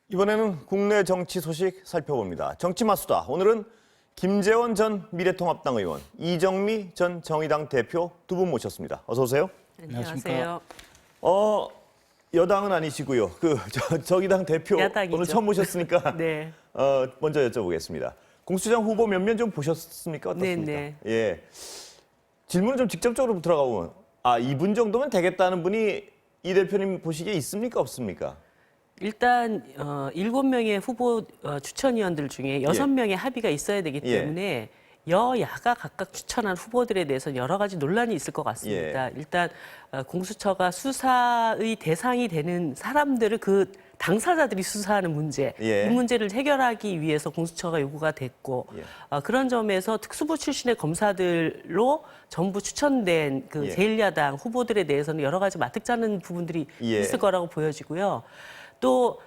이번에는 국내 정치 소식 살펴봅니다. 정치마수다. 오늘은 김재원 전 미래통합당 의원, 이정미 전 정의당 대표 두 분 모셨습니다. 어서 오세요. 안녕하세요. 여당은 아니시고요. 정의당 대표 야당이죠. 오늘 처음 모셨으니까 네. 먼저 여쭤보겠습니다. 공수처장 후보 몇 명 좀 보셨습니까? 어떻습니까? 네. 예. 질문을 좀 직접적으로 들어가 보면 이분 정도면 되겠다는 분이 이 대표님 보시기에 있습니까? 없습니까? 일단 7명의 후보 추천위원들 중에 6명의 합의가 있어야 되기 때문에 여야가 각각 추천한 후보들에 대해서 여러 가지 논란이 있을 것 같습니다. 일단 공수처가 수사의 대상이 되는 사람들을 그 당사자들이 수사하는 문제, 이 문제를 해결하기 위해서 공수처가 요구가 됐고 그런 점에서 특수부 출신의 검사들로 전부 추천된 그 제1야당 후보들에 대해서는 여러 가지 마뜩 짜는 부분들이 있을 거라고 보여지고요. 또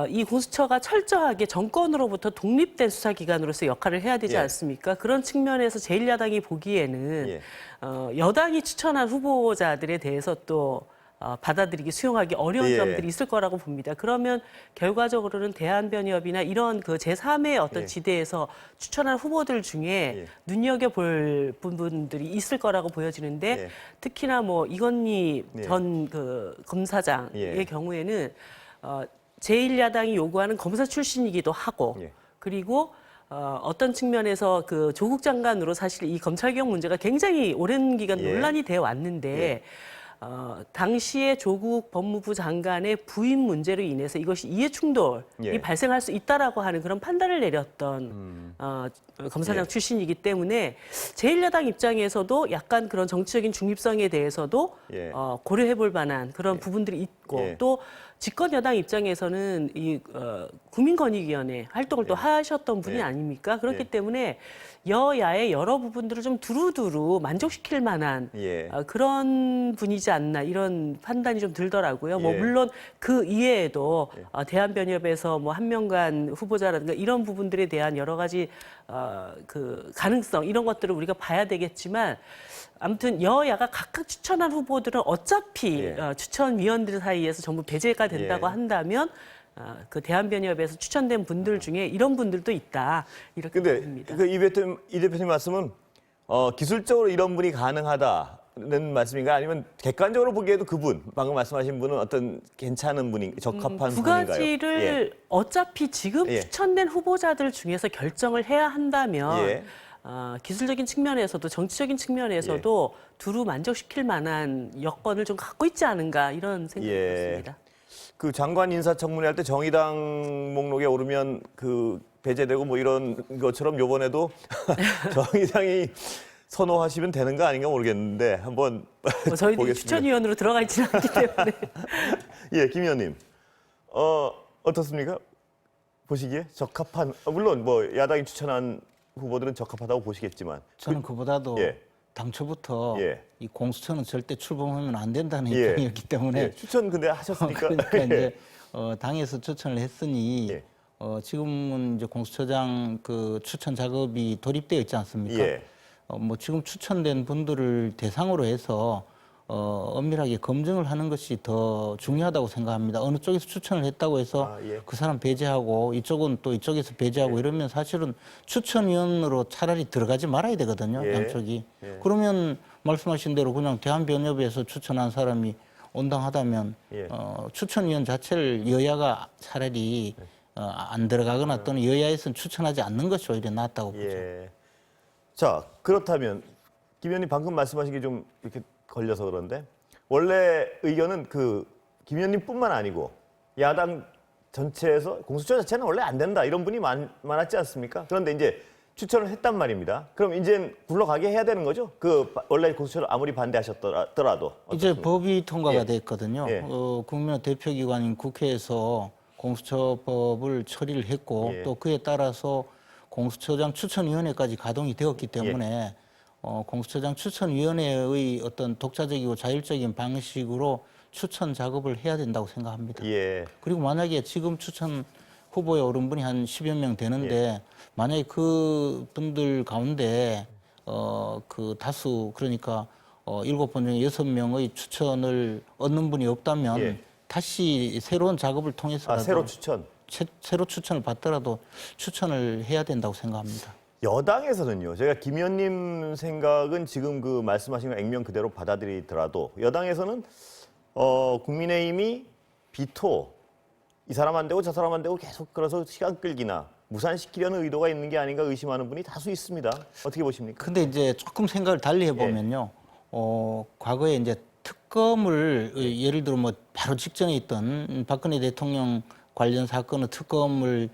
이 공수처가 철저하게 정권으로부터 독립된 수사기관으로서 역할을 해야 되지 않습니까? 그런 측면에서 제1야당이 보기에는 여당이 추천한 후보자들에 대해서 또 받아들이기, 수용하기 어려운 점들이 있을 거라고 봅니다. 그러면 결과적으로는 대한변협이나 이런 그 제3의 어떤 지대에서 추천한 후보들 중에 눈여겨볼 부분들이 있을 거라고 보여지는데 특히나 뭐 이건희 전 그 검사장의 경우에는 제1야당이 요구하는 검사 출신이기도 하고 그리고 어떤 측면에서 그 조국 장관으로 사실 이 검찰개혁 문제가 굉장히 오랜 기간 논란이 되어 왔는데 당시에 조국 법무부 장관의 부인 문제로 인해서 이것이 이해충돌이 발생할 수 있다라고 하는 그런 판단을 내렸던 검사장 출신이기 때문에 제1야당 입장에서도 약간 그런 정치적인 중립성에 대해서도 고려해볼 만한 그런 부분들이 있고 또 집권 여당 입장에서는 이 국민권익위원회 활동을 또 하셨던 분이 아닙니까? 그렇기 때문에 여야의 여러 부분들을 좀 두루두루 만족시킬 만한 그런 분이지 않나 이런 판단이 좀 들더라고요. 뭐 물론 그 이외에도 대한변협에서 뭐 한명관 후보자라든가 이런 부분들에 대한 여러 가지 그 가능성 이런 것들을 우리가 봐야 되겠지만 아무튼 여야가 각각 추천한 후보들은 어차피 추천위원들 사이에서 전부 배제가 된다고 한다면 그 대한변협에서 추천된 분들 중에 이런 분들도 있다 이렇게 봅니다. 근데 이 대표님 말씀은 기술적으로 이런 분이 가능하다는 말씀인가 아니면 객관적으로 보기에도 그분 방금 말씀하신 분은 어떤 괜찮은 분인 적합한 분인가요? 두 가지를 어차피 지금 추천된 후보자들 중에서 결정을 해야 한다면 기술적인 측면에서도 정치적인 측면에서도 두루 만족시킬 만한 여건을 좀 갖고 있지 않은가 이런 생각이 듭니다. 그 장관 인사청문회 할 때 정의당 목록에 오르면 그 배제되고 뭐 이런 것처럼 요번에도 정의당이 선호하시면 되는 거 아닌가 모르겠는데 한번 저희들이 보겠습니다. 추천위원으로 들어가 있지는 않기 때문에. 김 의원님 어떻습니까? 보시기에 적합한 물론 뭐 야당이 추천한 후보들은 적합하다고 보시겠지만 저는 그보다도 당초부터 이 공수처는 절대 출범하면 안 된다는 입장이었기 때문에 추천 근데 하셨으니까 그러니까 이제 당에서 추천을 했으니 지금은 이제 공수처장 그 추천 작업이 돌입되어 있지 않습니까? 뭐 지금 추천된 분들을 대상으로 해서 엄밀하게 검증을 하는 것이 더 중요하다고 생각합니다. 어느 쪽에서 추천을 했다고 해서 그 사람 배제하고 이쪽은 또 이쪽에서 배제하고 이러면 사실은 추천위원으로 차라리 들어가지 말아야 되거든요. 양쪽이. 그러면 말씀하신 대로 그냥 대한변협에서 추천한 사람이 온당하다면 추천위원 자체를 여야가 차라리 안 들어가거나 또는 여야에서는 추천하지 않는 것이 오히려 낫다고 보죠. 자, 그렇다면 김 의원님 방금 말씀하신 게 좀 이렇게 걸려서 그런데 원래 의견은 김 의원님뿐만 아니고 야당 전체에서 공수처 자체는 원래 안 된다 이런 분이 많았지 않습니까? 그런데 이제 추천을 했단 말입니다. 그럼 이제 굴러가게 해야 되는 거죠? 원래 공수처를 아무리 반대하셨더라도 이제 법이 통과가 됐거든요. 국민의 대표기관인 국회에서 공수처법을 처리를 했고 또 그에 따라서 공수처장 추천위원회까지 가동이 되었기 때문에 공수처장 추천위원회의 어떤 독자적이고 자율적인 방식으로 추천 작업을 해야 된다고 생각합니다. 그리고 만약에 지금 추천 후보에 오른 분이 한 10여 명 되는데 만약에 그 분들 가운데 그 다수 그러니까 7분 중에 6명의 추천을 얻는 분이 없다면 다시 새로운 작업을 통해서라도 새로 추천. 새로 추천을 받더라도 추천을 해야 된다고 생각합니다. 여당에서는요. 제가 김 의원님 생각은 지금 그 말씀하신 거 액면 그대로 받아들이더라도 여당에서는 국민의힘이 비토 이 사람 안 되고 저 사람 안 되고 계속 그래서 시간 끌기나 무산시키려는 의도가 있는 게 아닌가 의심하는 분이 다수 있습니다. 어떻게 보십니까? 근데 이제 조금 생각을 달리 해보면요. 과거에 이제 특검을 예를 들어 뭐 바로 직전에 있던 박근혜 대통령 관련 사건의 특검을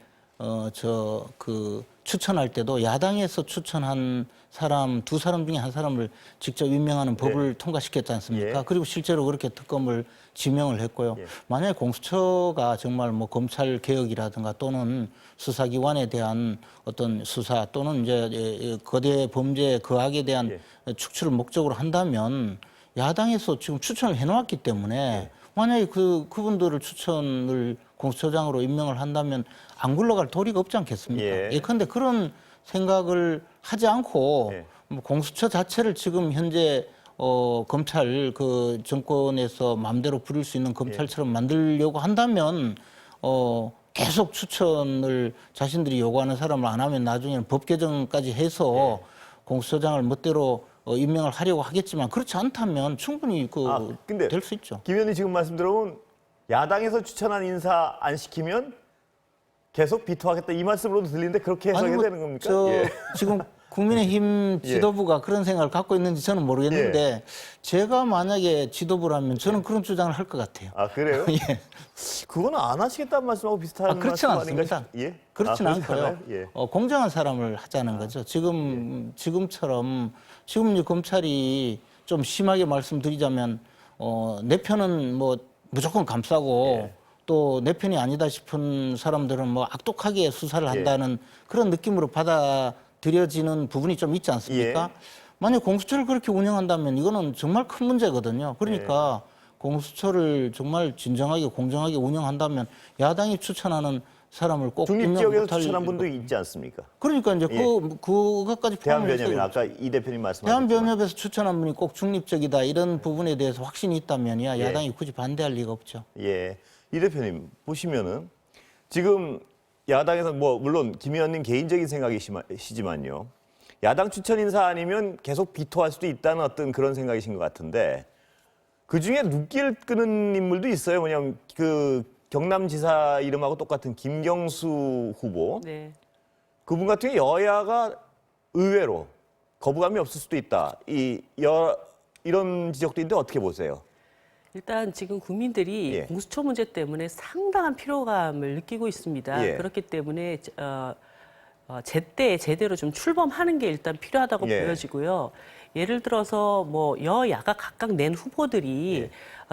추천할 때도 야당에서 추천한 사람 두 사람 중에 한 사람을 직접 임명하는 법을 통과시켰지 않습니까? 예. 그리고 실제로 그렇게 특검을 지명을 했고요. 만약에 공수처가 정말 뭐 검찰 개혁이라든가 또는 수사기관에 대한 어떤 수사 또는 이제 거대 범죄 거악에 대한 축출을 목적으로 한다면 야당에서 지금 추천을 해놓았기 때문에 만약에 그분들을 추천을 공수처장으로 임명을 한다면 안 굴러갈 도리가 없지 않겠습니까? 예컨대 그런 생각을 하지 않고 뭐 공수처 자체를 지금 현재 검찰 그 정권에서 마음대로 부릴 수 있는 검찰처럼 만들려고 한다면 계속 추천을 자신들이 요구하는 사람을 안 하면 나중에는 법 개정까지 해서 공수처장을 멋대로 임명을 하려고 하겠지만 그렇지 않다면 충분히 근데 될 수 있죠. 김 의원님 지금 말씀 들어보면 야당에서 추천한 인사 안 시키면 계속 비토하겠다 이 말씀으로도 들리는데 그렇게 해석해야 되는 겁니까? 지금 국민의힘 지도부가 그런 생각을 갖고 있는지 저는 모르겠는데 제가 만약에 지도부라면 저는 그런 주장을 할 것 같아요. 아 그래요? 예. 그거는 안 하시겠다는 말씀하고 비슷한 그렇진 말씀 아닌가 않습니다. 예? 그렇진 그렇지 않고요. 않아요? 예. 공정한 사람을 하자는 거죠. 지금처럼 지금 이제 검찰이 좀 심하게 말씀드리자면 내 편은 뭐 무조건 감싸고 또 내 편이 아니다 싶은 사람들은 뭐 악독하게 수사를 한다는 그런 느낌으로 받아들여지는 부분이 좀 있지 않습니까? 만약 공수처를 그렇게 운영한다면 이거는 정말 큰 문제거든요. 그러니까 공수처를 정말 진정하게 공정하게 운영한다면 야당이 추천하는 사람을 꼭 중립지역에서 추천한 분도 있지 않습니까? 그러니까 이제 그것까지 대한변협이나 아까 이 대표님 말씀하셨지만 대한변협에서 추천한 분이 꼭 중립적이다 이런 부분에 대해서 확신이 있다면야 야당이 굳이 반대할 리가 없죠. 예, 이 대표님 보시면은 지금 야당에서 뭐 물론 김 의원님 개인적인 생각이시지만요. 야당 추천 인사 아니면 계속 비토할 수도 있다는 어떤 그런 생각이신 것 같은데 그 중에 눈길 끄는 인물도 있어요. 뭐냐면 그 경남지사 이름하고 똑같은 김경수 후보. 네. 그분 같은 경우 여야가 의외로 거부감이 없을 수도 있다. 이런 지적도 있는데 어떻게 보세요? 일단 지금 국민들이 공수처 문제 때문에 상당한 피로감을 느끼고 있습니다. 그렇기 때문에 제때 제대로 좀 출범하는 게 일단 필요하다고 보여지고요. 예를 들어서 뭐 여야가 각각 낸 후보들이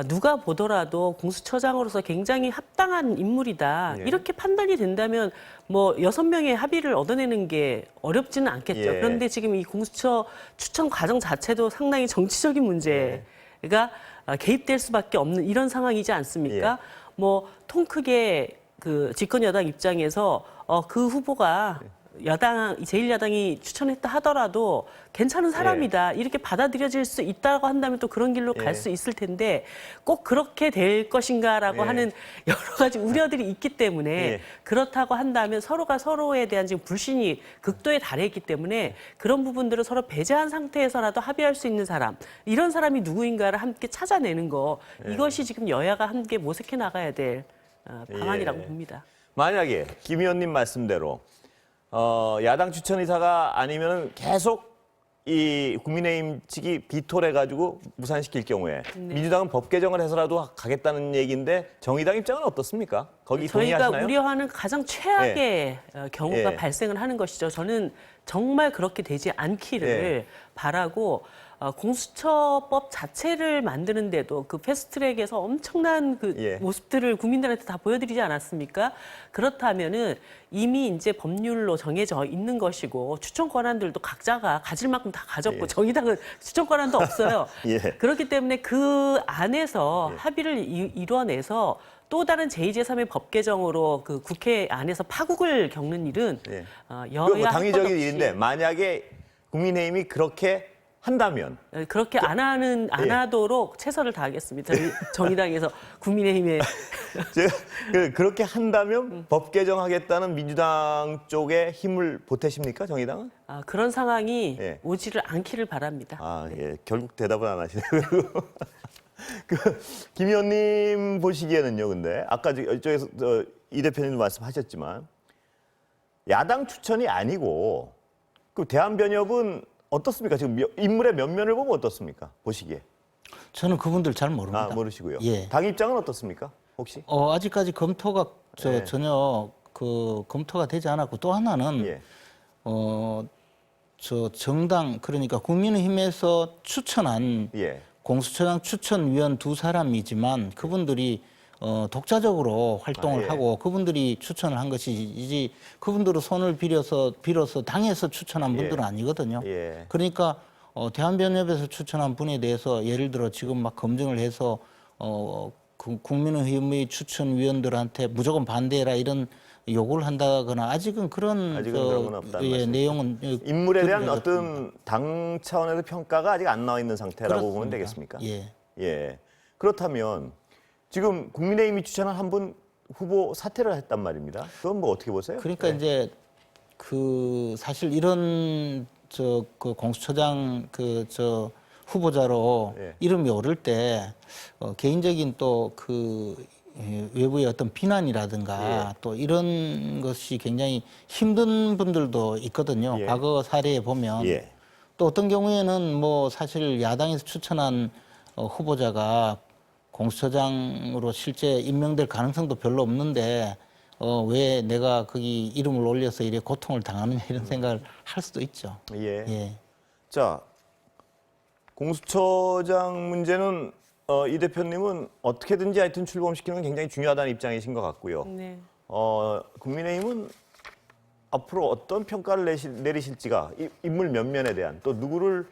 누가 보더라도 공수처장으로서 굉장히 합당한 인물이다. 이렇게 판단이 된다면 뭐 6명의 합의를 얻어내는 게 어렵지는 않겠죠. 그런데 지금 이 공수처 추천 과정 자체도 상당히 정치적인 문제가 개입될 수밖에 없는 이런 상황이지 않습니까? 뭐 통 크게 그 집권 여당 입장에서 그 후보가 제1야당이 추천했다 하더라도 괜찮은 사람이다. 이렇게 받아들여질 수 있다고 한다면 또 그런 길로 갈 수 있을 텐데 꼭 그렇게 될 것인가라고 하는 여러 가지 우려들이 있기 때문에 그렇다고 한다면 서로가 서로에 대한 지금 불신이 극도에 달해 있기 때문에 그런 부분들을 서로 배제한 상태에서라도 합의할 수 있는 사람, 이런 사람이 누구인가를 함께 찾아내는 거, 이것이 지금 여야가 함께 모색해 나가야 될 방안이라고 봅니다. 만약에 김 의원님 말씀대로 야당 추천 의사가 아니면 계속 이 국민의힘 측이 비토를 해가지고 무산시킬 경우에 민주당은 법 개정을 해서라도 가겠다는 얘기인데 정의당 입장은 어떻습니까? 거기 저희가 동의하시나요? 우려하는 가장 최악의 경우가 발생을 하는 것이죠. 저는 정말 그렇게 되지 않기를 바라고 공수처법 자체를 만드는데도 그 패스트트랙에서 엄청난 그 모습들을 국민들한테 다 보여드리지 않았습니까? 그렇다면은 이미 이제 법률로 정해져 있는 것이고 추천 권한들도 각자가 가질 만큼 다 가졌고 정의당은 추천 권한도 없어요. 그렇기 때문에 그 안에서 합의를 이뤄내서 또 다른 제2, 제3의 법 개정으로 그 국회 안에서 파국을 겪는 일은 여야 당위적인 일인데 만약에 국민의힘이 그렇게 한다면 그렇게 안 하도록 최선을 다하겠습니다. 저희 정의당에서 국민의힘에 제가 그렇게 한다면 법 개정하겠다는 민주당 쪽에 힘을 보태십니까, 정의당은? 그런 상황이 예. 오지를 않기를 바랍니다. 예, 결국 대답을 안 하시네요. 김 의원님 보시기에는요, 근데 아까 이쪽에서 이 대표님도 말씀하셨지만 야당 추천이 아니고 그 대한변협은 어떻습니까? 지금 인물의 면면을 보면 어떻습니까? 보시기에. 저는 그분들 잘 모릅니다. 모르시고요. 예. 당 입장은 어떻습니까? 혹시? 아직까지 검토가 예. 전혀 검토가 되지 않았고 또 하나는 예. 정당 그러니까 국민의힘에서 추천한 예. 공수처장 추천위원 두 사람이지만 그분들이 독자적으로 활동을 예. 하고 그분들이 추천을 한 것이지 그분들은 손을 빌어서 당에서 추천한 분들은 아니거든요. 예. 그러니까 대한변협에서 추천한 분에 대해서 예를 들어 지금 막 검증을 해서 국민의힘의 추천위원들한테 무조건 반대해라 이런 요구를 한다거나 아직은 그런 건 없다는 말씀이죠. 내용은 인물에 대한 들은 것 어떤 당 차원에서 평가가 아직 안 나와 있는 상태라고 보면 그렇습니다. 되겠습니까? 예. 예. 그렇다면 지금 국민의힘이 추천한 한 분 후보 사퇴를 했단 말입니다. 그건 뭐 어떻게 보세요? 그러니까 예. 이제 사실 이런 그 공수처장 후보자로 예. 이름이 오를 때 개인적인 또 외부의 어떤 비난이라든가 예. 또 이런 것이 굉장히 힘든 분들도 있거든요. 예. 과거 사례에 보면 예. 또 어떤 경우에는 뭐 사실 야당에서 추천한 후보자가 공수처장으로 실제 임명될 가능성도 별로 없는데 왜 내가 거기 이름을 올려서 이래 고통을 당하느냐 이런 생각을 할 수도 있죠. 예. 예. 자, 공수처장 문제는 이 대표님은 어떻게든지 하여튼 출범시키는 건 굉장히 중요하다는 입장이신 것 같고요. 네. 국민의힘은 앞으로 어떤 평가를 내리실지가 인물 면면에 대한 또 누구를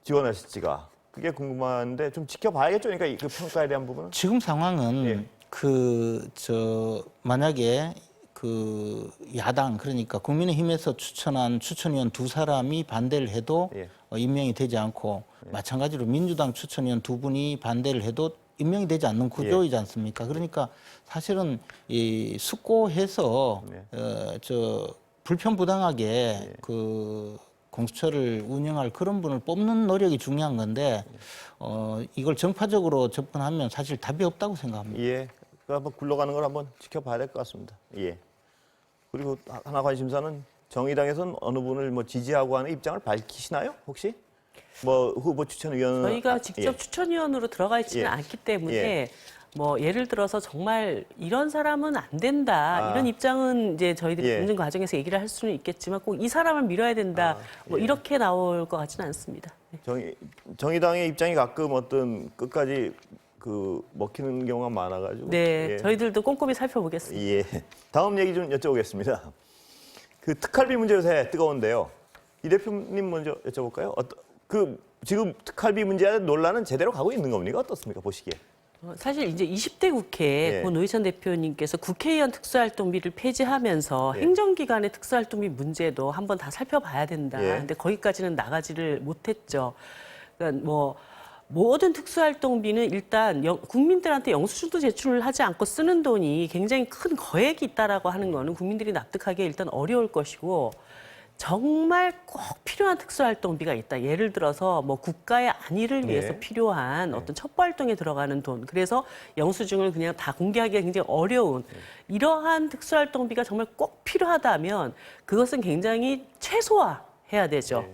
지원하실지가 그게 궁금한데 좀 지켜봐야겠죠. 그러니까 그 평가에 대한 부분은. 지금 상황은 예. 만약에 야당 그러니까 국민의힘에서 추천한 추천위원 두 사람이 반대를 해도 예. 임명이 되지 않고 마찬가지로 민주당 추천위원 두 분이 반대를 해도 임명이 되지 않는 구조이지 않습니까? 그러니까 사실은 이 숙고해서 불편부당하게 공수처를 운영할 그런 분을 뽑는 노력이 중요한 건데 이걸 정파적으로 접근하면 사실 답이 없다고 생각합니다. 예. 그 한번 굴러가는 걸 한번 지켜봐야 될 것 같습니다. 예. 그리고 하나 관심사는 정의당에서는 어느 분을 뭐 지지하고 하는 입장을 밝히시나요? 혹시? 뭐 후보 추천위원 저희가 직접 추천위원으로 들어가 있지는 예. 않기 때문에 예. 뭐 예를 들어서 정말 이런 사람은 안 된다 이런 입장은 이제 저희들이 예. 검증 과정에서 얘기를 할 수는 있겠지만 꼭 이 사람을 밀어야 된다 뭐 이렇게 나올 것 같지는 않습니다. 네. 정의당의 입장이 가끔 어떤 끝까지 먹히는 경우가 많아가지고. 네, 예. 저희들도 꼼꼼히 살펴보겠습니다. 예. 다음 얘기 좀 여쭤보겠습니다. 특활비 문제 요새 뜨거운데요. 이 대표님 먼저 여쭤볼까요? 지금 특활비 문제 논란은 제대로 가고 있는 겁니까? 어떻습니까? 보시기에. 사실 이제 20대 국회 예. 고 노회찬 대표님께서 국회의원 특수활동비를 폐지하면서 예. 행정기관의 특수활동비 문제도 한번 다 살펴봐야 된다. 예. 근데 거기까지는 나가지를 못했죠. 그러니까 모든 특수활동비는 일단 국민들한테 영수증도 제출을 하지 않고 쓰는 돈이 굉장히 큰 거액이 있다라고 하는 거는 국민들이 납득하기 일단 어려울 것이고 정말 꼭 필요한 특수활동비가 있다. 예를 들어서 뭐 국가의 안위를 위해서 네. 필요한 어떤 첩보활동에 들어가는 돈. 그래서 영수증을 그냥 다 공개하기가 굉장히 어려운 이러한 특수활동비가 정말 꼭 필요하다면 그것은 굉장히 최소화해야 되죠.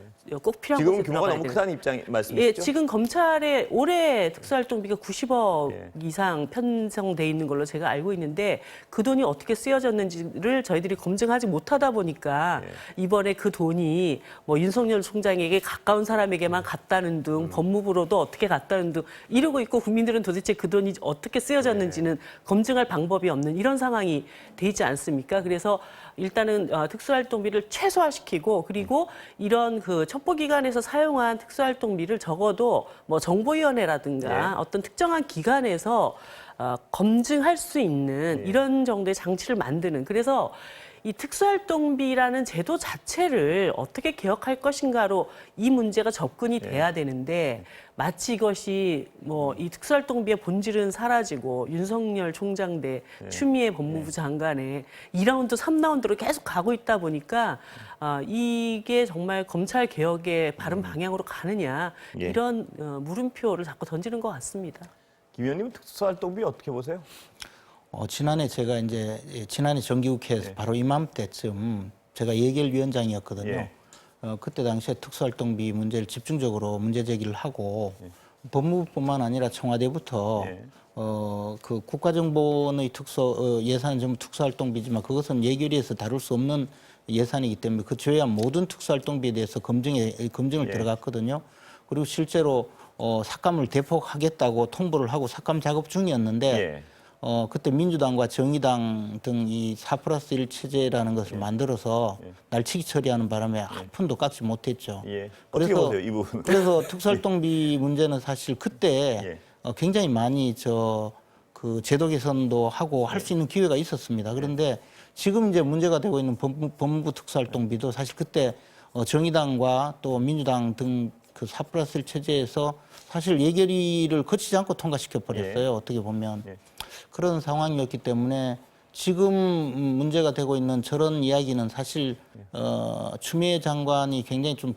꼭 필요한 지금 곳에 규모가 들어가야 너무 되는. 크다는 입장 예, 말씀이시죠? 지금 검찰의 올해 특수활동비가 90억 예. 이상 편성돼 있는 걸로 제가 알고 있는데 그 돈이 어떻게 쓰여졌는지를 저희들이 검증하지 못하다 보니까 이번에 그 돈이 뭐 윤석열 총장에게 가까운 사람에게만 갔다는 등 법무부로도 어떻게 갔다는 등 이러고 있고 국민들은 도대체 그 돈이 어떻게 쓰여졌는지는 검증할 방법이 없는 이런 상황이 되지 않습니까? 그래서 일단은 특수활동비를 최소화시키고 그리고 이런 첩보기관에서 사용한 특수활동비를 적어도 뭐 정보위원회라든가 어떤 특정한 기관에서 검증할 수 있는 이런 정도의 장치를 만드는, 그래서 이 특수활동비라는 제도 자체를 어떻게 개혁할 것인가로 이 문제가 접근이 돼야 되는데, 마치 이것이 뭐 이 특수활동비의 본질은 사라지고 윤석열 총장 대 추미애 법무부 장관의 2라운드, 3라운드로 계속 가고 있다 보니까 이게 정말 검찰 개혁의 바른 방향으로 가느냐, 이런 물음표를 자꾸 던지는 것 같습니다. 김 의원님은 특수활동비 어떻게 보세요? 지난해 제가 이제 지난해 정기국회에서 바로 이맘때쯤 제가 예결위원장이었거든요. 그때 당시에 특수활동비 문제를 집중적으로 문제 제기를 하고 법무부뿐만 아니라 청와대부터 그 국가정보원의 예산은 전부 특수활동비지만 그것은 예결위에서 다룰 수 없는 예산이기 때문에 그 제외한 모든 특수활동비에 대해서 검증을 들어갔거든요. 그리고 실제로 삭감을 대폭 하겠다고 통보를 하고 삭감 작업 중이었는데 그때 민주당과 정의당 등 이 4+1 체제라는 것을 만들어서 날치기 처리하는 바람에 한 푼도 깎지 못했죠. 어떻게 보세요, 이 부분? 그래서 특수활동비 문제는 사실 그때 굉장히 많이 그 제도 개선도 하고 할 수 있는 기회가 있었습니다. 그런데 지금 이제 문제가 되고 있는 법무부 특수활동비도 사실 그때 정의당과 또 민주당 등 그 4+1 체제에서 사실 예결위를 거치지 않고 통과시켜 버렸어요. 어떻게 보면. 그런 상황이었기 때문에 지금 문제가 되고 있는 저런 이야기는 사실 추미애 장관이 굉장히 좀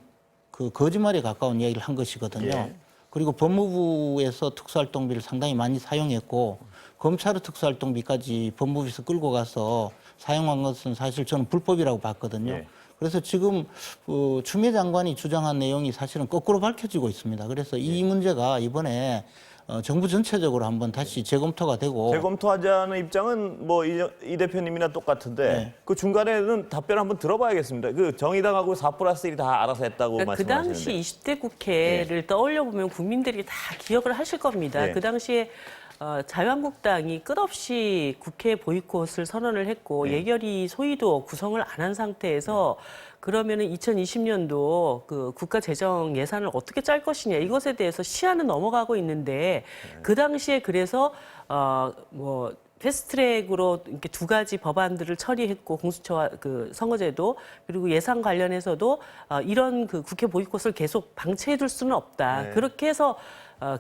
그 거짓말에 가까운 이야기를 한 것이거든요. 그리고 법무부에서 특수활동비를 상당히 많이 사용했고 검찰의 특수활동비까지 법무부에서 끌고 가서 사용한 것은 사실 저는 불법이라고 봤거든요. 그래서 지금 추미애 장관이 주장한 내용이 사실은 거꾸로 밝혀지고 있습니다. 그래서 이 문제가 이번에 정부 전체적으로 한번 다시 재검토가 되고 재검토하자는 입장은 뭐 이 대표님이나 똑같은데 그 중간에는 답변 한번 들어봐야겠습니다. 그 정의당하고 4+1이 다 알아서 했다고 그러니까 그 말씀하시는데. 당시 20대 국회를 떠올려 보면 국민들이 다 기억을 하실 겁니다. 그 당시에 자유한국당이 끝없이 국회 보이콧을 선언을 했고 예결위 소위도 구성을 안 한 상태에서 그러면은 2020년도 그 국가 재정 예산을 어떻게 짤 것이냐, 이것에 대해서 시한은 넘어가고 있는데 그 당시에 그래서 뭐 패스트트랙으로 이렇게 2가지 법안들을 처리했고, 공수처와 그 선거제도 그리고 예산 관련해서도 이런 그 국회 보이콧을 계속 방치해둘 수는 없다. 그렇게 해서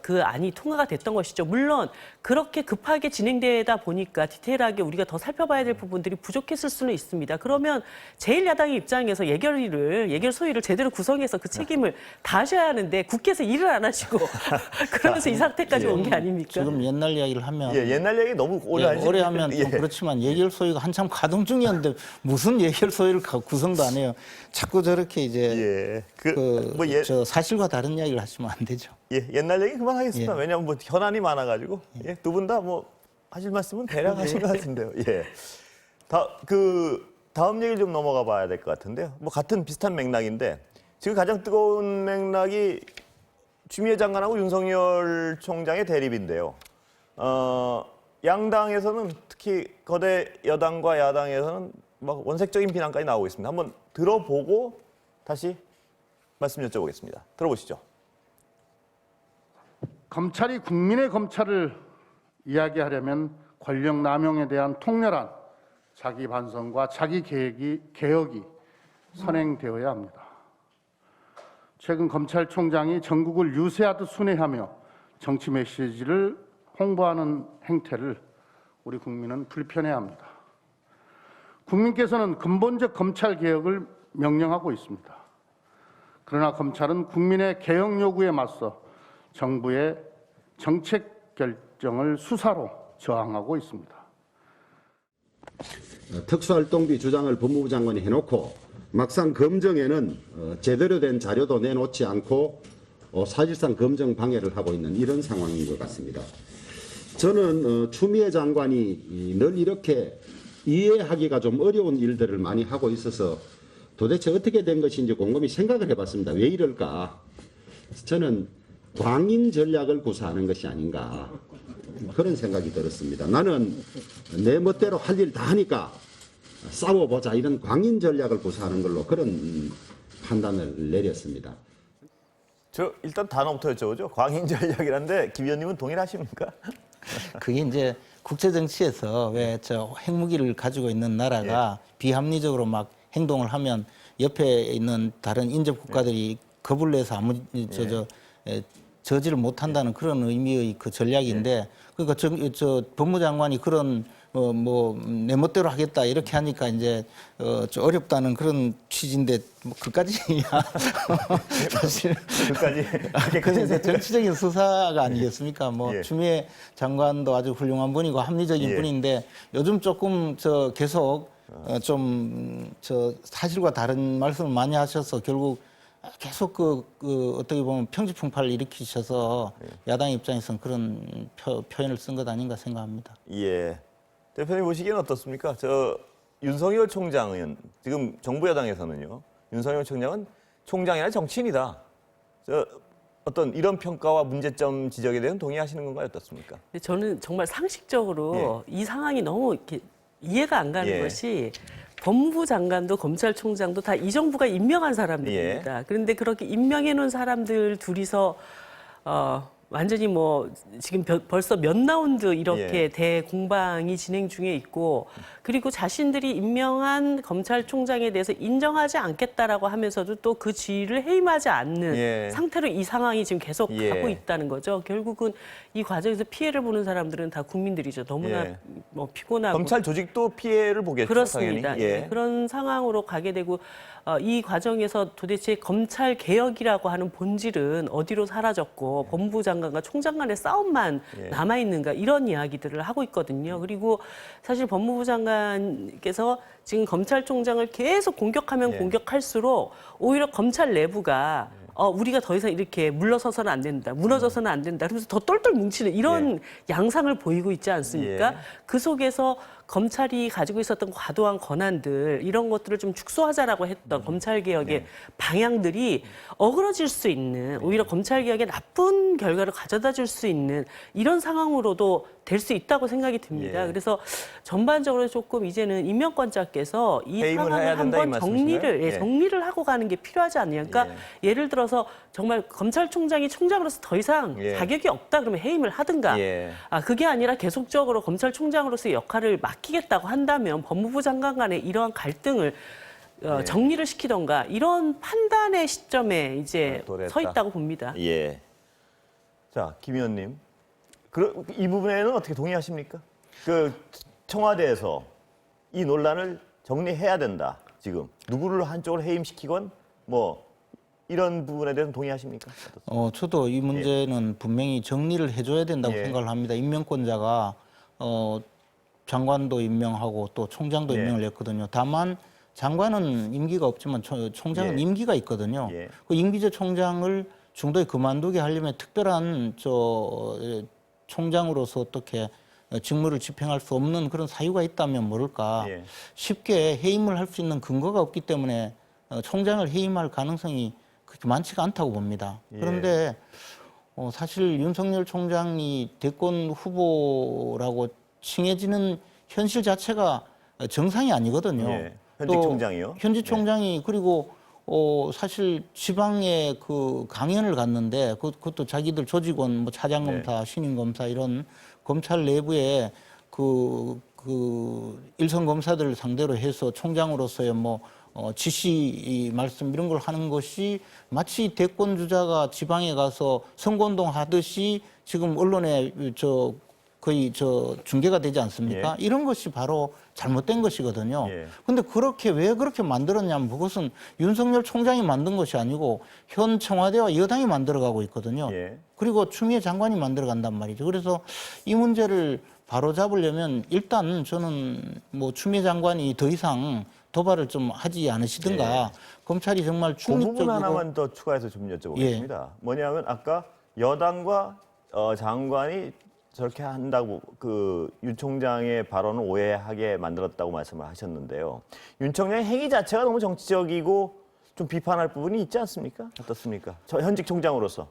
그 안이 통과가 됐던 것이죠. 물론 그렇게 급하게 진행되다 보니까 디테일하게 우리가 더 살펴봐야 될 부분들이 부족했을 수는 있습니다. 그러면 제1야당의 입장에서 예결 소위를 제대로 구성해서 그 책임을 다하셔야 하는데 국회에서 일을 안 하시고 그러면서 이 상태까지 온 게 아닙니까? 지금 옛날 이야기를 하면 옛날 얘기 너무 오래 하시죠. 오래 하면 좀 그렇지만 예결 소위가 한참 가동 중이었는데 무슨 예결 소위를 구성도 안 해요. 자꾸 저렇게 이제 저 사실과 다른 이야기를 하시면 안 되죠. 옛날 얘기 그만하겠습니다. 왜냐하면 뭐 현안이 많아가지고 두 분 다 뭐 하실 말씀은 대략 하신 것 같은데요. 다음 얘기 좀 넘어가 봐야 될 것 같은데요. 뭐 같은 비슷한 맥락인데 지금 가장 뜨거운 맥락이 추미애 장관하고 윤석열 총장의 대립인데요. 양당에서는 특히 거대 여당과 야당에서는 막 원색적인 비난까지 나오고 있습니다. 한번 들어보고 다시 말씀 여쭤보겠습니다. 들어보시죠. 검찰이 국민의 검찰을 이야기하려면 권력 남용에 대한 통렬한 자기 반성과 자기 개혁이 선행되어야 합니다. 최근 검찰총장이 전국을 유세하듯 순회하며 정치 메시지를 홍보하는 행태를 우리 국민은 불편해합니다. 국민께서는 근본적 검찰 개혁을 명령하고 있습니다. 그러나 검찰은 국민의 개혁 요구에 맞서 정부의 정책 결정을 수사로 저항하고 있습니다. 특수활동비 주장을 법무부 장관이 해놓고 막상 검증에는 제대로 된 자료도 내놓지 않고 사실상 검증 방해를 하고 있는 이런 상황인 것 같습니다. 저는 추미애 장관이 늘 이렇게 이해하기가 좀 어려운 일들을 많이 하고 있어서 도대체 어떻게 된 것인지 곰곰이 생각을 해봤습니다. 왜 이럴까? 저는 광인 전략을 구사하는 것이 아닌가 그런 생각이 들었습니다. 나는 내 멋대로 할 일 다 하니까 싸워보자 이런 광인 전략을 구사하는 걸로 그런 판단을 내렸습니다. 저 일단 단어부터 여쭤보죠. 광인 전략이란데 김 의원님은 동일하십니까? 그게 이제 국제 정치에서 왜 저 핵무기를 가지고 있는 나라가 비합리적으로 막 행동을 하면 옆에 있는 다른 인접 국가들이 겁을 내서 아무 저지를 못한다는 그런 의미의 그 전략인데 그러니까 저 법무장관이 그런 내 멋대로 하겠다 이렇게 하니까 이제 좀 어렵다는 그런 취지인데 뭐 그까지야 사실 그건 이제 정치적인 수사가 아니겠습니까? 뭐 예. 추미애 장관도 아주 훌륭한 분이고 합리적인 예. 분인데 요즘 조금 계속 좀 사실과 다른 말씀을 많이 하셔서 결국 계속 어떻게 보면 평지풍파를 일으키셔서 야당 입장에서는 그런 표현을 쓴 것 아닌가 생각합니다. 예. 대표님 보시기에는 어떻습니까? 윤석열 총장은 지금 정부 여당에서는요. 윤석열 총장은 총장이 아니라 정치인이다. 어떤 이런 평가와 문제점 지적에 대해서 동의하시는 건가요? 어떻습니까? 근데 저는 정말 상식적으로 이 상황이 너무 이렇게 이해가 안 가는 것이 법무부 장관도 검찰총장도 다 이 정부가 임명한 사람들입니다. 그런데 그렇게 임명해 놓은 사람들 둘이서 완전히 뭐 지금 벌써 몇 라운드 이렇게 대공방이 진행 중에 있고 그리고 자신들이 임명한 검찰총장에 대해서 인정하지 않겠다라고 하면서도 또 그 지위를 해임하지 않는 상태로 이 상황이 지금 계속 가고 있다는 거죠. 결국은 이 과정에서 피해를 보는 사람들은 다 국민들이죠. 너무나 뭐 피곤하고 검찰 조직도 피해를 보겠죠. 그렇습니다. 당연히. 그런 상황으로 가게 되고 이 과정에서 도대체 검찰 개혁이라고 하는 본질은 어디로 사라졌고 법무부 장관과 총장 간의 싸움만 남아 있는가 이런 이야기들을 하고 있거든요. 그리고 사실 법무부 장관께서 지금 검찰총장을 계속 공격하면 공격할수록 오히려 검찰 내부가 우리가 더 이상 이렇게 물러서서는 안 된다, 무너져서는 안 된다, 그러면서 더 똘똘 뭉치는 이런 양상을 보이고 있지 않습니까? 그 속에서 검찰이 가지고 있었던 과도한 권한들 이런 것들을 좀 축소하자라고 했던 검찰개혁의 방향들이 어그러질 수 있는 오히려 검찰개혁에 나쁜 결과를 가져다 줄 수 있는 이런 상황으로도 될 수 있다고 생각이 듭니다. 그래서 전반적으로 조금 이제는 임명권자께서 이 해임을 해야 상황을 된다, 이 한번 말씀이신가요? 정리를 하고 가는 게 필요하지 않냐. 그러니까 예를 들어서 정말 검찰총장이 총장으로서 더 이상 자격이 없다 그러면 해임을 하든가. 그게 아니라 계속적으로 검찰총장으로서의 역할을 맡기겠다고 한다면 법무부 장관 간의 이러한 갈등을 정리를 시키던가 이런 판단의 시점에 이제 서 있다고 봅니다. 자, 김 의원님. 이 부분에는 어떻게 동의하십니까? 청와대에서 이 논란을 정리해야 된다. 지금 누구를 한쪽으로 해임시키건 뭐 이런 부분에 대해서 동의하십니까? 저도 이 문제는 분명히 정리를 해줘야 된다고 생각을 합니다. 임명권자가 장관도 임명하고 또 총장도 임명을 했거든요. 다만 장관은 임기가 없지만 총장은 임기가 있거든요. 그 임기제 총장을 중도에 그만두게 하려면 특별한 총장으로서 어떻게 직무를 집행할 수 없는 그런 사유가 있다면 모를까 쉽게 해임을 할 수 있는 근거가 없기 때문에 총장을 해임할 가능성이 그렇게 많지가 않다고 봅니다. 그런데 사실 윤석열 총장이 대권 후보라고 칭해지는 현실 자체가 정상이 아니거든요. 현직 총장이요? 현직 총장이 그리고 사실 지방에 그 강연을 갔는데 그것도 자기들 조직원 뭐 차장검사, 신임검사 이런 검찰 내부에 그 일선 검사들을 상대로 해서 총장으로서의 뭐 지시 말씀 이런 걸 하는 것이 마치 대권 주자가 지방에 가서 선거운동 하듯이 지금 언론에 거의 중계가 되지 않습니까? 이런 것이 바로 잘못된 것이거든요. 근데 왜 그렇게 만들었냐면 그것은 윤석열 총장이 만든 것이 아니고 현 청와대와 여당이 만들어가고 있거든요. 그리고 추미애 장관이 만들어간단 말이죠. 그래서 이 문제를 바로 잡으려면 일단 저는 뭐 추미애 장관이 더 이상 도발을 좀 하지 않으시든가 검찰이 정말 중립적이고 그 부분 하나만 더 추가해서 좀 여쭤보겠습니다. 뭐냐면 아까 여당과 장관이 저렇게 한다고 윤 총장의 발언을 오해하게 만들었다고 말씀을 하셨는데요. 윤 총장의 행위 자체가 너무 정치적이고 좀 비판할 부분이 있지 않습니까? 어떻습니까? 현직 총장으로서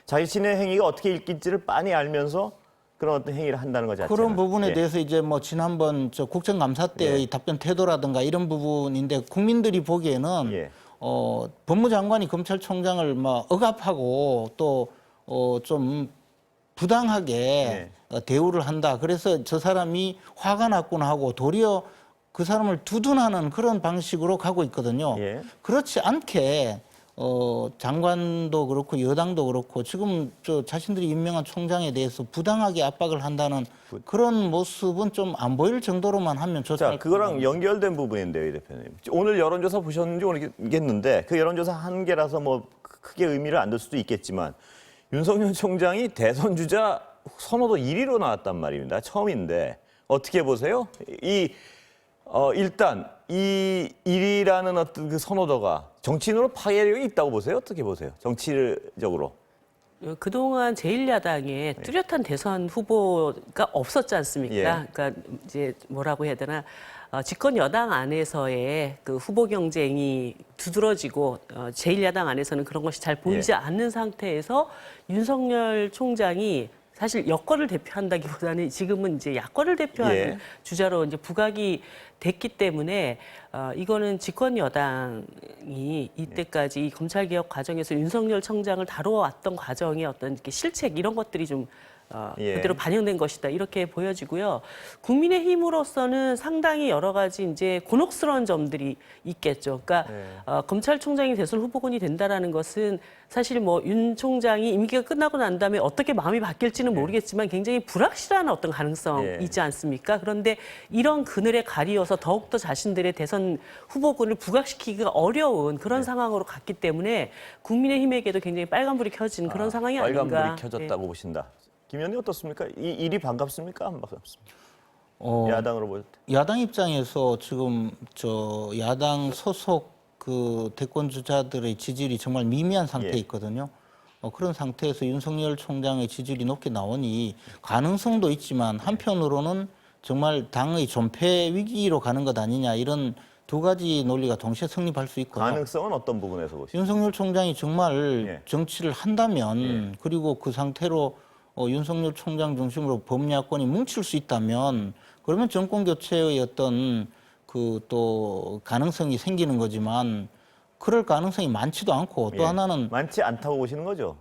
자신의 행위가 어떻게 읽힐지를 빤히 알면서 그런 어떤 행위를 한다는 것 자체는 그런 부분에 대해서 이제 뭐 지난번 국정감사 때의 답변 태도라든가 이런 부분인데 국민들이 보기에는 법무장관이 검찰총장을 막 억압하고 또 좀 부당하게 대우를 한다. 그래서 저 사람이 화가 났구나 하고 도리어 그 사람을 두둔하는 그런 방식으로 가고 있거든요. 예. 그렇지 않게 장관도 그렇고 여당도 그렇고 지금 저 자신들이 임명한 총장에 대해서 부당하게 압박을 한다는 그런 모습은 좀 안 보일 정도로만 하면 좋다. 자, 그거랑 연결된 부분인데요, 이 대표님. 오늘 여론조사 보셨는지 모르겠는데 그 여론조사 한 개라서 뭐 크게 의미를 안 둘 수도 있겠지만 윤석열 총장이 대선 주자 선호도 1위로 나왔단 말입니다. 처음인데 어떻게 보세요? 일단 이 1위라는 어떤 그 선호도가 정치인으로 파괴력이 있다고 보세요? 어떻게 보세요? 정치적으로. 그동안 제1야당에 뚜렷한 대선 후보가 없었지 않습니까? 예. 그러니까 이제 뭐라고 해야 되나 집권 여당 안에서의 그 후보 경쟁이 두드러지고 제1야당 안에서는 그런 것이 잘 보이지 않는 상태에서 윤석열 총장이 사실 여권을 대표한다기보다는 지금은 이제 야권을 대표하는 주자로 이제 부각이 됐기 때문에 이거는 집권 여당이 이때까지 이 검찰 개혁 과정에서 윤석열 총장을 다뤄왔던 과정의 어떤 이렇게 실책 이런 것들이 좀 그대로 반영된 것이다 이렇게 보여지고요. 국민의힘으로서는 상당히 여러 가지 이제 곤혹스러운 점들이 있겠죠. 그러니까 검찰총장이 대선 후보군이 된다라는 것은 사실 뭐 윤 총장이 임기가 끝나고 난 다음에 어떻게 마음이 바뀔지는 모르겠지만 굉장히 불확실한 어떤 가능성이 있지 않습니까? 그런데 이런 그늘에 가리어서 더욱더 자신들의 대선 후보군을 부각시키기가 어려운 그런 상황으로 갔기 때문에 국민의힘에게도 굉장히 빨간불이 켜진 그런 상황이 아닌가. 빨간불이 켜졌다고 보신다. 김 의원님 어떻습니까? 이 일이 반갑습니까? 안 반갑습니까? 야당으로 보실 때. 야당 입장에서 지금 저 야당 소속 그 대권 주자들의 지지율이 정말 미미한 상태에 있거든요. 그런 상태에서 윤석열 총장의 지지율이 높게 나오니 가능성도 있지만 한편으로는 정말 당의 존폐 위기로 가는 것 아니냐 이런 두 가지 논리가 동시에 성립할 수 있고요. 가능성은 어떤 부분에서 보십니까? 윤석열 총장이 정말 정치를 한다면 그리고 그 상태로 윤석열 총장 중심으로 범야권이 뭉칠 수 있다면 그러면 정권 교체의 어떤 그 또 가능성이 생기는 거지만 그럴 가능성이 많지도 않고 또 하나는 많지 않다고 보시는 거죠?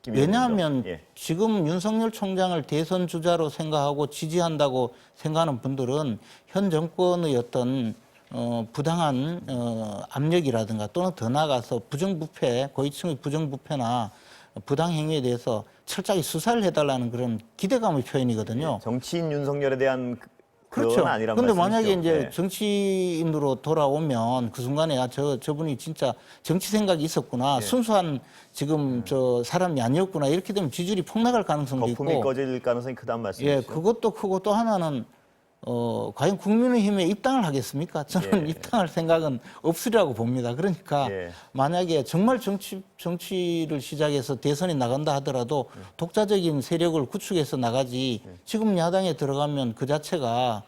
김 의원님도? 왜냐하면 지금 윤석열 총장을 대선 주자로 생각하고 지지한다고 생각하는 분들은 현 정권의 어떤 부당한 압력이라든가 또는 더 나아가서 부정부패, 고위층의 부정부패나 부당 행위에 대해서 철저히 수사를 해달라는 그런 기대감의 표현이거든요. 정치인 윤석열에 대한 그렇죠. 그건 아니란 그런데 말씀이시죠? 만약에 이제 정치인으로 돌아오면 그 순간에 저분이 진짜 정치 생각이 있었구나. 순수한 지금 저 사람이 아니었구나. 이렇게 되면 지지율이 폭락할 가능성도 거품이 있고. 꺼질 가능성이 크다는 말씀이시죠? 예, 그것도 크고 또 하나는 과연 국민의힘에 입당을 하겠습니까? 저는 입당할 생각은 없으리라고 봅니다. 그러니까 만약에 정말 정치를 시작해서 대선에 나간다 하더라도 독자적인 세력을 구축해서 나가지 지금 야당에 들어가면 그 자체가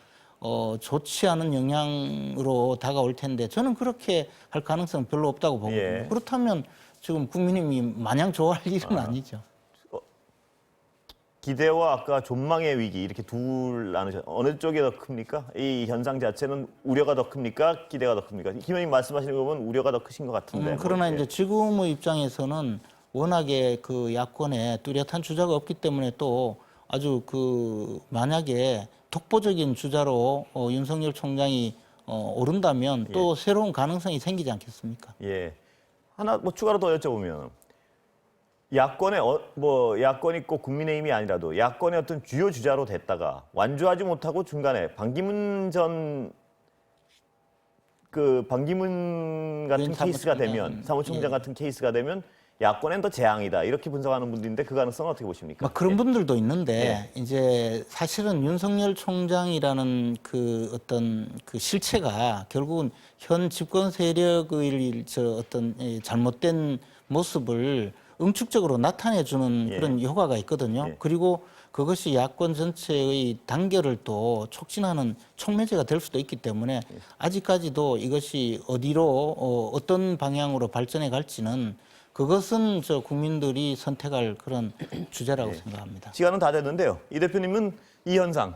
좋지 않은 영향으로 다가올 텐데 저는 그렇게 할 가능성은 별로 없다고 보거든요. 그렇다면 지금 국민의힘이 마냥 좋아할 일은 아니죠. 기대와 아까 존망의 위기 이렇게 둘 나누셨. 어느 쪽이 더 큽니까? 이 현상 자체는 우려가 더 큽니까? 기대가 더 큽니까? 김 의원님 말씀하시는 거 보면 우려가 더 크신 것 같은데. 그러나 이제 지금의 입장에서는 워낙에 그 야권에 뚜렷한 주자가 없기 때문에 또 아주 그 만약에 독보적인 주자로 윤석열 총장이 오른다면 또 새로운 가능성이 생기지 않겠습니까? 하나 뭐 추가로 더 여쭤보면. 야권의 야권이 꼭 국민의힘이 아니라도 야권의 어떤 주요 주자로 됐다가 완주하지 못하고 중간에 반기문 같은 케이스가 되면 사무총장 같은 케이스가 되면 야권엔 더 재앙이다 이렇게 분석하는 분들인데 그 가능성은 어떻게 보십니까? 그런 분들도 있는데 이제 사실은 윤석열 총장이라는 그 어떤 그 실체가 결국은 현 집권 세력의 어떤 잘못된 모습을 응축적으로 나타내주는 그런 효과가 있거든요. 그리고 그것이 야권 전체의 단결을 또 촉진하는 촉매제가 될 수도 있기 때문에 아직까지도 이것이 어디로 어떤 방향으로 발전해 갈지는 그것은 저 국민들이 선택할 그런 주제라고 생각합니다. 시간은 다 됐는데요. 이 대표님은 이 현상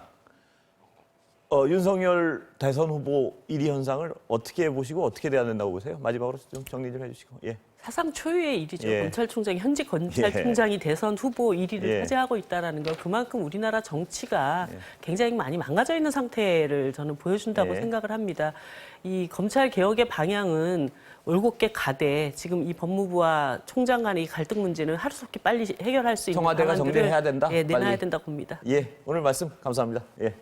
윤석열 대선 후보 1위 현상을 어떻게 보시고 어떻게 돼야 된다고 보세요? 마지막으로 좀 정리 좀 해주시고. 예. 사상 초유의 일이죠. 예. 검찰총장이 현직 검찰총장이 대선 후보 1위를 예. 차지하고 있다는 건 그만큼 우리나라 정치가 굉장히 많이 망가져 있는 상태를 저는 보여준다고 예. 생각을 합니다. 이 검찰 개혁의 방향은 올곧게 가되 지금 이 법무부와 총장 간의 이 갈등 문제는 하루속히 빨리 해결할 수 있는 청와대가 방안들을 정리해야 된다? 예, 내놔야 빨리. 된다고 봅니다. 예, 오늘 말씀 감사합니다. 예.